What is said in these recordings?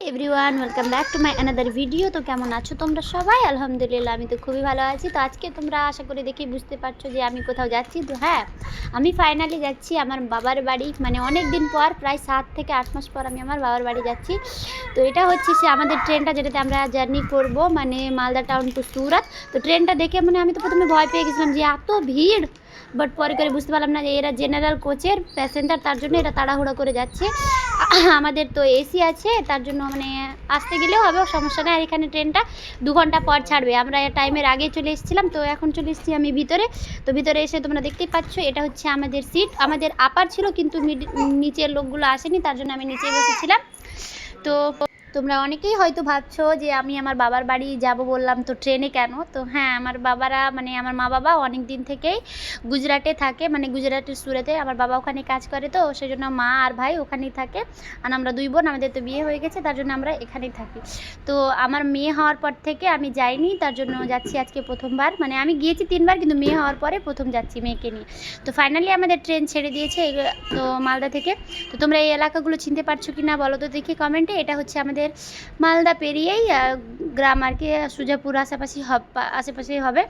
Everyone, welcome back to my another video. তো কেমন আছো তোমরা সবাই? আলহামদুলিল্লাহ, আমি তো খুবই ভালো আছি। তো আজকে তোমরা আশা করি দেখেই বুঝতে পারছো যে আমি কোথাও যাচ্ছি। তো হ্যাঁ, আমি ফাইনালি যাচ্ছি আমার বাবার বাড়ি। মানে অনেক দিন পর, প্রায় 7 থেকে 8 মাস পর আমি আমার বাবার বাড়ি যাচ্ছি। তো এটা হচ্ছে সে আমাদের ট্রেনটা, যেটাতে আমরা জার্নি করব, মানে মালদা টাউন টু সুরাত। তো ট্রেনটা দেখে মানে আমি তো প্রথমে ভয় পেয়ে গেছিলাম যে এত ভিড়, বাট পরে করে বুঝতে পারলাম না যে এরা জেনারেল কোচের প্যাসেঞ্জার, তার জন্য এরা তাড়াহুড়ো করে যাচ্ছে। আমাদের তো এসি আছে, তার জন্য মানে আসতে গেলেও হবে, সমস্যা নেই। আর এখানে ট্রেনটা 2 ঘন্টা পর ছাড়বে। আমরা টাইমের আগে চলে এসেছিলাম, তো এখন চলে এসেছি আমি ভিতরে। তো ভিতরে এসে তোমরা দেখতেই পাচ্ছ, এটা হচ্ছে আমাদের সিট। আমাদের আপার ছিল, কিন্তু নিচের লোকগুলো আসেনি, তার জন্য আমি নিচেই বসেছিলাম। তো তোমরা অনেকেই হয়তো ভাবছো যে আমি আমার বাবার বাড়ি যাব বললাম, তো ট্রেনে কেন? তো হ্যাঁ, আমার বাবারা মানে আমার মা বাবা অনেক দিন থেকেই গুজরাটে থাকে, মানে গুজরাটের সুরাতে আমার বাবা ওখানে কাজ করে। তো সেই জন্য মা আর ভাই ওখানেই থাকে। আর আমরা 2 বোন, আমাদের তো বিয়ে হয়ে গেছে, তার জন্য আমরা এখানেই থাকি। তো আমার মেয়ে হওয়ার পর থেকে আমি যাইনি, তার জন্য যাচ্ছি আজকে প্রথমবার। মানে আমি গিয়েছি 3 বার, কিন্তু মেয়ে হওয়ার পরে প্রথম যাচ্ছি মেয়েকে নিয়ে। তো ফাইনালি আমাদের ট্রেন ছেড়ে দিয়েছে তো মালদা থেকে। তো তোমরা এই এলাকাগুলো চিনতে পারছো কি না বলো তো দেখি কমেন্টে। এটা হচ্ছে আমাদের মালদা পেরিয়েই গ্রাম আর কি, সুজাপুর আশেপাশেই হবে।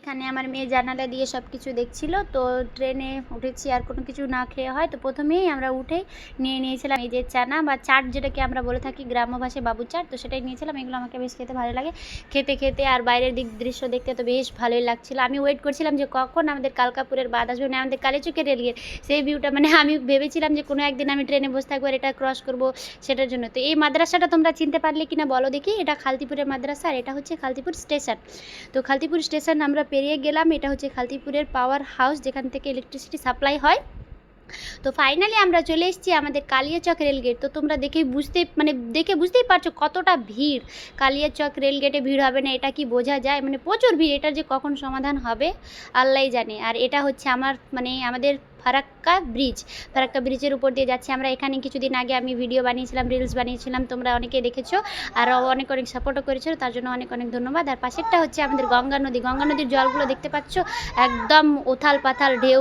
এখানে আমার মেয়ে জানালা দিয়ে সব কিছু দেখছিল। তো ট্রেনে উঠেছি, আর কোনো কিছু না খেয়ে হয়। তো প্রথমেই আমরা উঠেই নিয়েছিলাম এই যে চানা বা চাট, যেটাকে আমরা বলে থাকি গ্রাম্য ভাষায় বাবু চাট। তো সেটাই নিয়েছিলাম। এগুলো আমাকে বেশ খেতে ভালো লাগে। খেতে আর বাইরের দৃশ্য দেখতে তো বেশ ভালোই লাগছিল। আমি ওয়েট করছিলাম যে কখন আমাদের কালকাপুরের বাদ আসবে, মানে আমাদের কালীচকের রেলগেট, সেই ভিউটা। মানে আমি ভেবেছিলাম যে কোনো একদিন আমি ট্রেনে বসে থাকবো আর এটা ক্রস করবো, সেটার জন্য। তো এই মাদ্রাসাটা তোমরা চিনতে পারলে কিনা বলো দেখি। এটা খালতিপুরের মাদ্রাসা, আর এটা হচ্ছে খালতিপুর স্টেশন। তো খালতিপুর স্টেশন আমরা পেরিয়ে গেলাম। এটা হচ্ছে খালতিপুরের পাওয়ার হাউস, যেখান থেকে ইলেকট্রিসিটি সাপ্লাই হয়। তো ফাইনালি আমরা চলে এসেছি আমাদের কালিয়াচক রেলগেট। তো তোমরা দেখে বুঝতেই পারছো কতটা ভিড়। কালিয়াচক রেলগেটে ভিড় হবে না এটা কি বোঝা যায়? মানে প্রচুর ভিড়। এটার যে কখন সমাধান হবে আল্লাহই জানে। আর এটা হচ্ছে আমাদের ফারাক্কা ব্রিজের উপর দিয়ে যাচ্ছি আমরা। এখানে কিছুদিন আগে আমি ভিডিও বানিয়েছিলাম, রিলস বানিয়েছিলাম, তোমরা অনেকে দেখেছো, আর অনেক সাপোর্টও করেছো, তার জন্য অনেক ধন্যবাদ। আর পাশেরটা হচ্ছে আমাদের গঙ্গা নদীর জলগুলো দেখতে পাচ্ছ, একদম ওথাল পাথাল ঢেউ,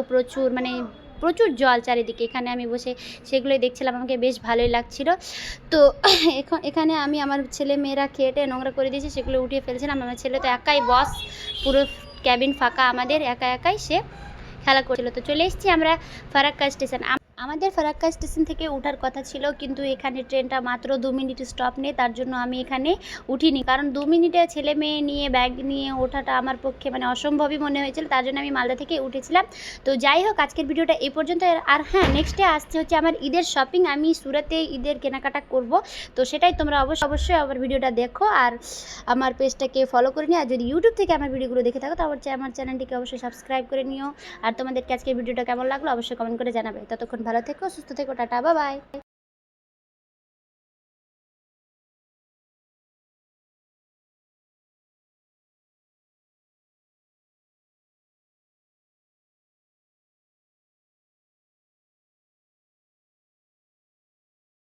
প্রচুর জল চারিদিকে। এখানে আমি বসে সেগুলোই দেখছিলাম, আমাকে বেশ ভালোই লাগছিল। তো এখানে আমি আমার ছেলে মেয়েরা খেয়ে নোংরা করে দিয়েছি, সেগুলো উঠিয়ে ফেলছিলাম। আমার ছেলে তো একাই বস, পুরো ক্যাবিন ফাঁকা, আমাদের একাই সে খেলা করছিল। তো চলে এসেছি আমরা ফারাক্কা স্টেশন। আমাদের ফারাক্কা স্টেশন থেকে ওঠার কথা ছিল, কিন্তু এখানে ট্রেনটা মাত্র 2 মিনিট স্টপ নেই, তার জন্য আমি এখানে উঠিনি। কারণ 2 মিনিটে ছেলে মেয়ে নিয়ে ব্যাগ নিয়ে ওঠাটা আমার পক্ষে মানে অসম্ভবই মনে হয়েছিল, তার জন্য আমি মালদা থেকে উঠেছিলাম। তো যাই হোক, আজকের ভিডিওটা এই পর্যন্ত। আর হ্যাঁ, নেক্সটে আসছে হচ্ছে আমার ঈদের শপিং। আমি সুরাতে ঈদের কেনাকাটা করব, তো সেটাই তোমরা অবশ্যই আমার ভিডিওটা দেখো, আর আমার পেজটাকে ফলো করে নিও। আর যদি ইউটিউব থেকে আমার ভিডিওগুলো দেখে থাকো, তো আমার চ্যানেলটিকে অবশ্যই সাবস্ক্রাইব করে নিও। আর তোমাদেরকে আজকের ভিডিওটা কেমন লাগলো অবশ্যই কমেন্ট করে জানাবে। ততক্ষণ ভালো থেকো, সুস্থ থেকো, টাটা, বাই বাই।